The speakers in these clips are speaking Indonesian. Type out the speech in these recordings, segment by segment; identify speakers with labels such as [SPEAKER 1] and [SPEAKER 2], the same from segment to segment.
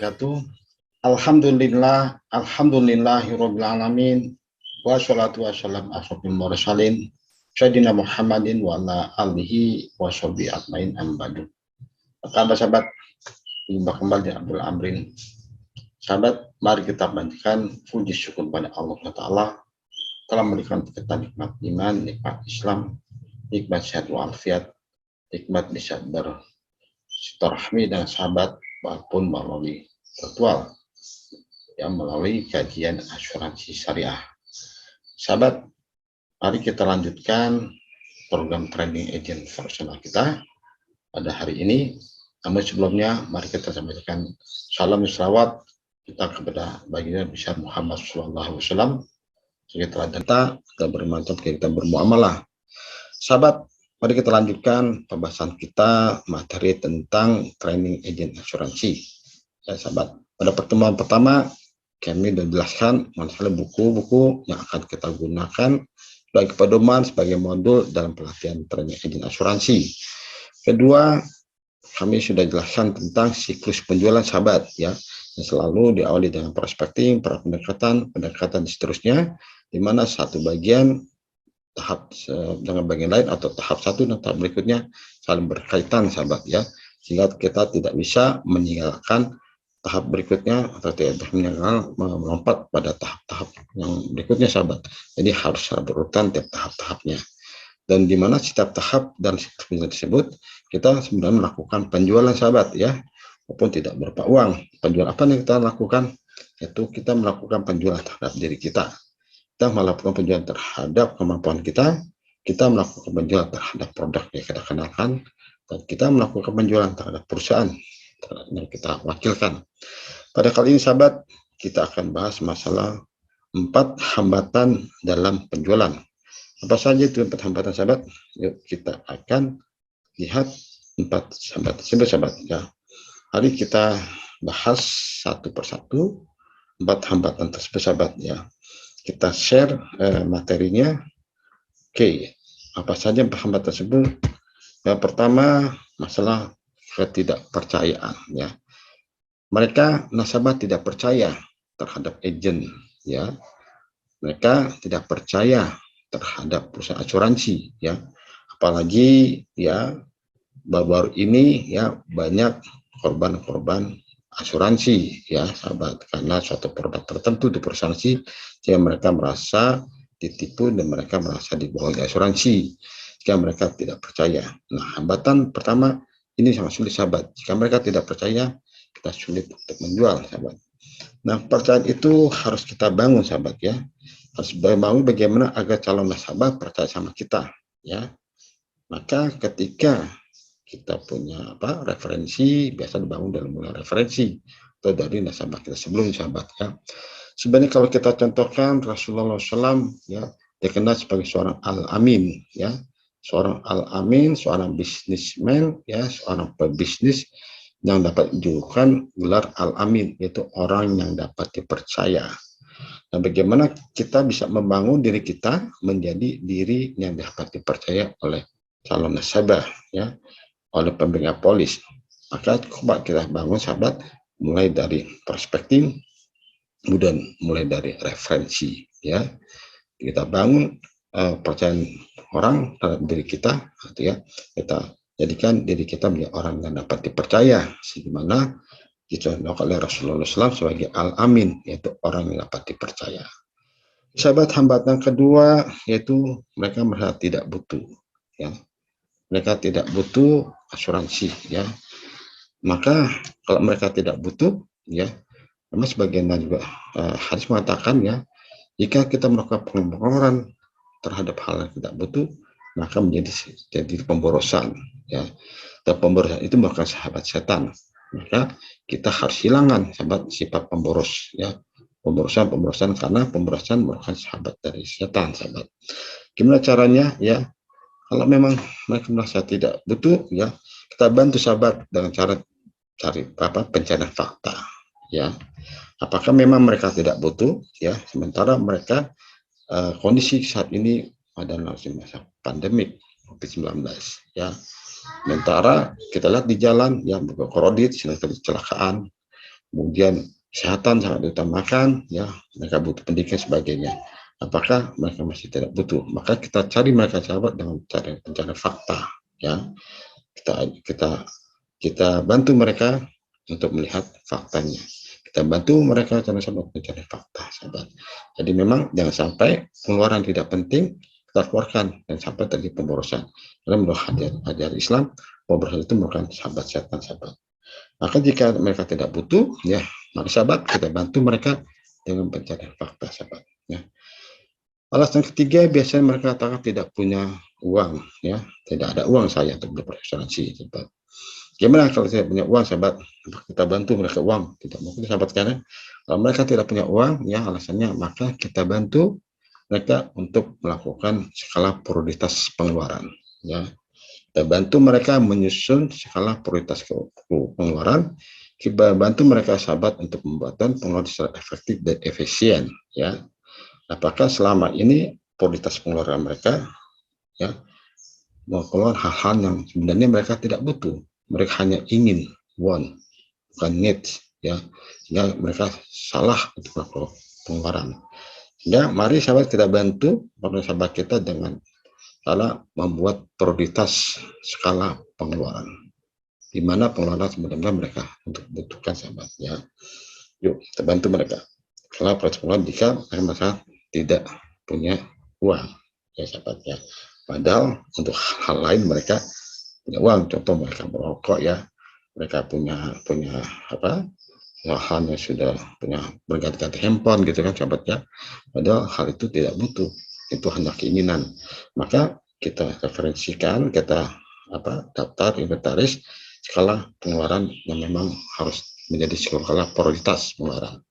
[SPEAKER 1] wabarakatuh. Alhamdulillah, alhamdulillahirabbil alamin. Wassalatu wassalamu asrofil mursalin Sayyidina Muhammadin wa ala alihi wa sahbihi ajmain ambadu. Kabar sahabat, jumpa kembali Abdul Amrin. Sahabat, mari kita panjatkan puji syukur pada Allah Ta'ala telah memberikan kita nikmat iman, nikmat Islam, nikmat sehat walafiat, nikmat bisa bersilaturahmi dengan sahabat walaupun melalui virtual, yang melalui kajian asuransi syariah. Sahabat, mari kita lanjutkan program training agent profesional kita pada hari ini. Namun sebelumnya, mari kita sampaikan salam dan salawat kita kepada baginda besar Muhammad SAW sebagai teladan kita bermantap, kita bermuamalah. Sahabat, mari kita lanjutkan pembahasan kita materi tentang training agent asuransi. Ya sahabat, pada pertemuan pertama kami sudah jelaskan masalah buku-buku yang akan kita gunakan sebagai pedoman, sebagai modul dalam pelatihan training agent asuransi. Kedua, kami sudah jelaskan tentang siklus penjualan sahabat, ya, yang selalu diawali dengan prospecting, pendekatan seterusnya, di mana satu bagian tahap dengan bagian lain atau tahap satu dan tahap berikutnya saling berkaitan sahabat, ya, sehingga kita tidak bisa meninggalkan tahap berikutnya atau tidak melompat pada tahap-tahap yang berikutnya sahabat. Jadi harus berurutan tiap tahap-tahapnya, dan di mana setiap tahap dan siklus tersebut kita sebenarnya melakukan penjualan sahabat, ya, walaupun tidak berupa uang. Penjualan apa yang kita lakukan? Yaitu kita melakukan penjualan terhadap diri kita. Kita melakukan penjualan terhadap kemampuan kita melakukan penjualan terhadap produk yang kita kenalkan, dan kita melakukan penjualan terhadap perusahaan yang kita wakilkan. Pada kali ini sahabat, kita akan bahas masalah 4 hambatan dalam penjualan. Apa saja itu 4 hambatan sahabat? Yuk kita akan lihat 4 hambatan tersebut sahabat, ya. Hari kita bahas satu persatu 4 hambatan tersebut sahabat, ya. Kita share materinya. Oke, apa saja hambatan tersebut? Yang pertama, masalah ketidakpercayaan, ya. Mereka nasabah tidak percaya terhadap agen, ya. Mereka tidak percaya terhadap perusahaan asuransi, ya. Apalagi, ya, baru-baru ini, ya, banyak korban-korban asuransi, ya sahabat, karena suatu produk tertentu di perusahaan asuransi sehingga mereka merasa ditipu dan mereka merasa dibohongi asuransi, jika mereka tidak percaya. Nah, hambatan pertama ini sangat sulit sahabat. Jika mereka tidak percaya, kita sulit untuk menjual sahabat. Nah, percayaan itu harus kita bangun sahabat, ya. Harus bangun bagaimana agar calon nasabah percaya sama kita, ya. Maka ketika kita punya referensi, biasa dibangun dalam mulai referensi atau dari nasabah kita sebelumnya sahabat, ya. Sebenarnya kalau kita contohkan Rasulullah SAW, ya, dikenal sebagai seorang al-amin, ya. Seorang al-amin, seorang bisnismen, ya, seorang pebisnis yang dapat dijulukan gelar al-amin, yaitu orang yang dapat dipercaya. Nah, bagaimana kita bisa membangun diri kita menjadi diri yang dapat dipercaya oleh calon nasabah, ya, oleh pembeli polis. Maka coba kita bangun sahabat, mulai dari prospecting, kemudian mulai dari referensi, ya. Kita bangun percayaan orang terhadap diri kita, ya. Kita jadikan diri kita menjadi orang yang dapat dipercaya, sebagaimana dicontohkan oleh Rasulullah SAW sebagai al-amin, yaitu orang yang dapat dipercaya. Sahabat, hambatan kedua yaitu mereka merasa tidak butuh, ya. Mereka tidak butuh asuransi, ya. Maka kalau mereka tidak butuh, ya, memang sebagian juga hadis mengatakan, ya, jika kita melakukan pengeluaran terhadap hal yang tidak butuh, maka jadi pemborosan, ya. Dan pemborosan itu merupakan sahabat setan. Maka kita harus hilangkan sahabat sifat pemboros, ya. Pemborosan karena pemborosan merupakan sahabat dari setan sahabat. Gimana caranya, ya? Kalau memang mereka merasa tidak butuh, ya, kita bantu sahabat dengan cara cari pencarian fakta, ya. Apakah memang mereka tidak butuh, ya, sementara mereka kondisi saat ini adalah masa pandemik COVID-19, ya. Sementara kita lihat di jalan, ya, kredit, kecelakaan, kemudian kesehatan sangat diutamakan, ya, mereka butuh pendidikan sebagainya. Apakah mereka masih tidak butuh? Maka kita cari mereka sahabat dengan cara pencari fakta, ya. Kita bantu mereka untuk melihat faktanya. Kita bantu mereka sahabat mencari fakta, sahabat. Jadi memang jangan sampai pengeluaran tidak penting kita keluarkan dan sampai terjadi pemborosan. Karena menurut ajaran Islam, pemborosan itu merupakan sahabat setan, sahabat. Maka jika mereka tidak butuh, ya, mari sahabat kita bantu mereka dengan pencarian fakta, sahabat. Ya. Alasan ketiga, biasanya mereka katakan tidak punya uang, ya, tidak ada uang saya untuk berasuransi, sahabat. Gimana kalau saya punya uang, sahabat? Kita bantu mereka uang, tidak mungkin, sahabat, karena kalau mereka tidak punya uang, ya, alasannya, maka kita bantu mereka untuk melakukan skala prioritas pengeluaran, ya. Kita bantu mereka menyusun skala prioritas pengeluaran. Kita bantu mereka, sahabat, untuk membuatkan pengeluaran secara efektif dan efisien, ya. Apakah selama ini prioritas pengeluaran mereka, ya, mengeluarkan hal-hal yang sebenarnya mereka tidak butuh, mereka hanya ingin, want, bukan needs, ya, sehingga mereka salah untuk melakukan pengeluaran. Ya, mari sahabat kita bantu para sahabat kita dengan cara membuat prioritas skala pengeluaran, di mana pengeluaran sebenarnya mereka untuk butuhkan, sahabat, ya. Yuk kita bantu mereka skala pengeluaran jika mereka tidak punya uang, ya, sahabat, ya. Padahal untuk hal lain mereka punya uang, contoh mereka merokok, ya, mereka punya apa, hal yang sudah punya berganti-ganti handphone gitu kan, sahabat, ya. Padahal hal itu tidak butuh, itu hanya keinginan. Maka kita referensikan, kita daftar inventaris skala pengeluaran yang memang harus menjadi skala prioritas pengeluaran,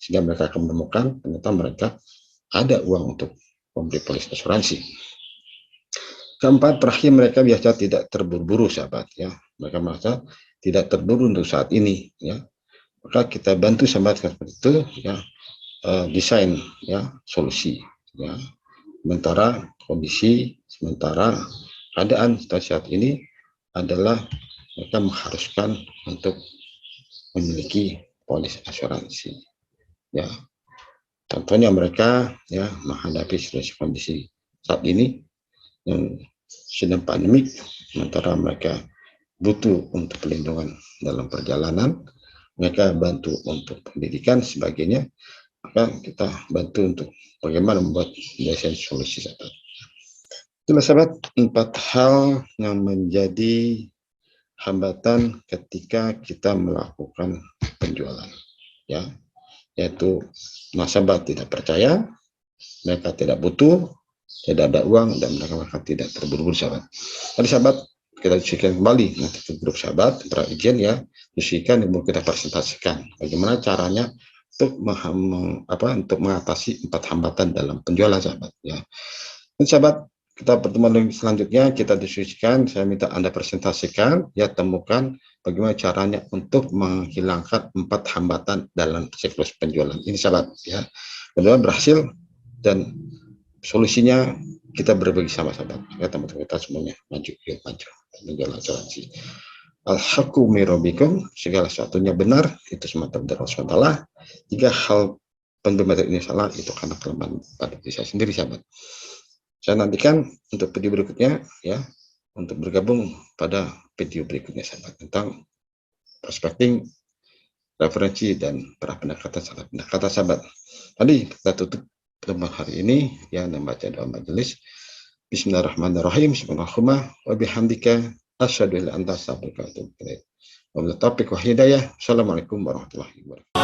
[SPEAKER 1] sehingga mereka akan menemukan ternyata mereka ada uang untuk membeli polis asuransi. Keempat, terakhir, mereka biasa tidak terburu-buru, sahabat, ya. Mereka merasa tidak terburu untuk saat ini, ya. Maka kita bantu sahabat seperti itu, ya, desain, ya, solusi, ya. Sementara kondisi, sementara keadaan saat ini adalah mereka mengharuskan untuk memiliki polis asuransi, ya. Contohnya mereka, ya, menghadapi situasi kondisi saat ini yang sedang pandemik, sementara mereka butuh untuk perlindungan dalam perjalanan, mereka bantu untuk pendidikan sebagainya, maka kita bantu untuk bagaimana membuat desain solusi, sahabat. Itulah, sahabat, 4 hal yang menjadi hambatan ketika kita melakukan penjualan, ya, yaitu nasabah tidak percaya, mereka tidak butuh, tidak ada uang, dan mereka tidak terburu-buru, sahabat. Tadi, sahabat, kita diskusikan kembali nanti ke grup sahabat para izin, ya, diskusikan dan kita presentasikan bagaimana caranya untuk untuk mengatasi 4 hambatan dalam penjualan, sahabat, ya. Dan sahabat, kita pertemuan selanjutnya kita diskusikan, saya minta Anda presentasikan, ya, temukan bagaimana caranya untuk menghilangkan 4 hambatan dalam siklus penjualan ini, sahabat, ya. Mudah-mudahan berhasil dan solusinya kita berbagi sama, sahabat, ya, teman-teman kita semuanya maju, yuk maju menjual asuransi. Al-haqqu min rabbikum, segala sesuatunya benar itu semata dari Allah SWT. Jika hal pembenaran ini salah, itu karena kelemahan pada diri saya sendiri, sahabat. Saya nantikan untuk video berikutnya, ya, untuk bergabung pada video berikutnya, sahabat, tentang prospecting, referensi, dan para pendekatan, sahabat. Tadi kita tutup pertemuan hari ini, ya, dan baca doa majelis. Bismillahirrahmanirrahim. Subhanallahumma wa bihamdika asyhadu an la ilaha illa anta astaghfiruka wa atubu ilaik. Wabillahi taufiq wa hidayah. Assalamualaikum warahmatullahi wabarakatuh.